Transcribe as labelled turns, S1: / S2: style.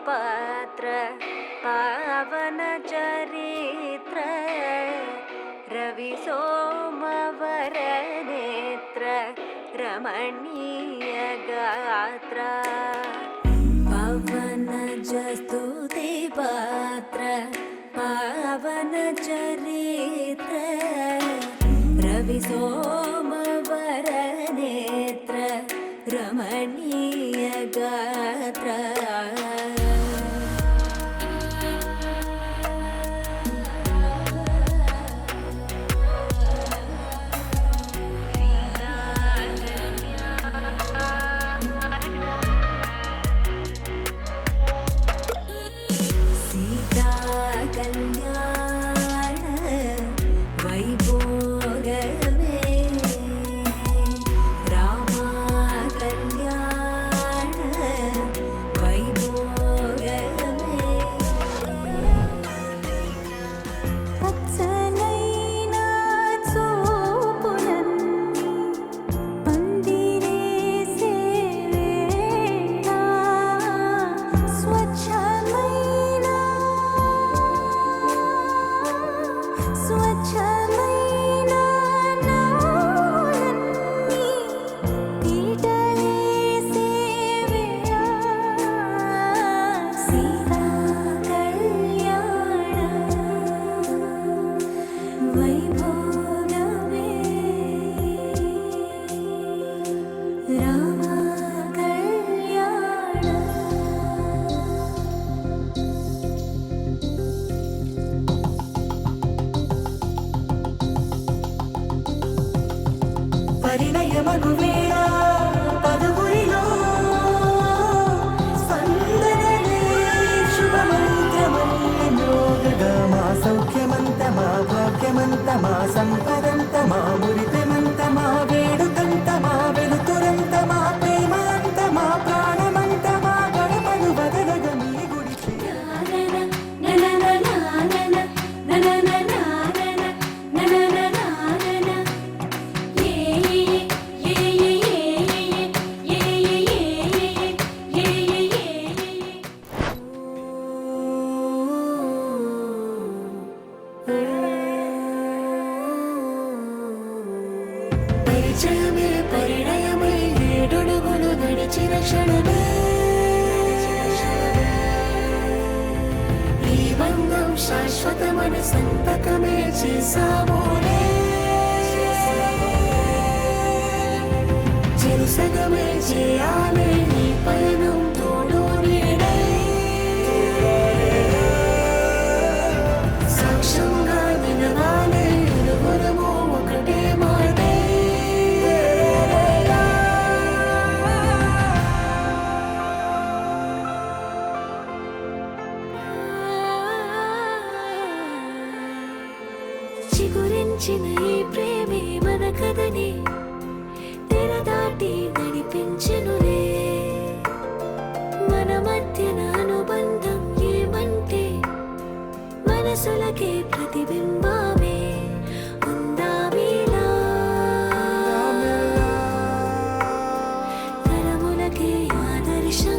S1: पात्र पावन चरित्र रवि सोमवर नेत्र रमणीय गात्र पवन स्तुति पात्र पावन चरित्र रवि सोमवर नेत्र रमणीय गात्र कल्याण वैभोगमे रामा कल्याण वैभोगमे पच्चनैना चूपुलन्नी पंदिरे सेवेटा स्वच्छमैना स्वच्छमैना नालन्नी पीटले सेवेया सीता कल्याण वैभोगमे रामा कल्याण
S2: పరిణయమగువేళ పదవురిలో స్పందనలే శుభమంత్రమల్లె మా సౌఖ్యమంత మా భాగ్యమంత మా సంపదంత మా మురిపెమంత మా వేడుకంత మా వెలుతురంత మా ప్రేమంత మా ప్రాణమంత మా గడపను బదలగ మీ గుడికి పరిచయమే పరిణయమై ఏడడుగులు నడిచిన క్షణమే ఈ బంధం శాశ్వతమని సంతకమే చేసామోనే చెరుసగమే చేయాలి ఈ పయనం తోడు నీడై సాక్ష్యంగా నిలవాలి ఇరువురము ఒకటే మాటే చిగురించిన ఈ ప్రేమే మన కథని తెర దాటి నడిపించెనులే మన మధ్యన అనుబంధం ఏమంటే మనసులకే ప్రతిబింబమే ఉందామీలా తరములకే ఆదర్శం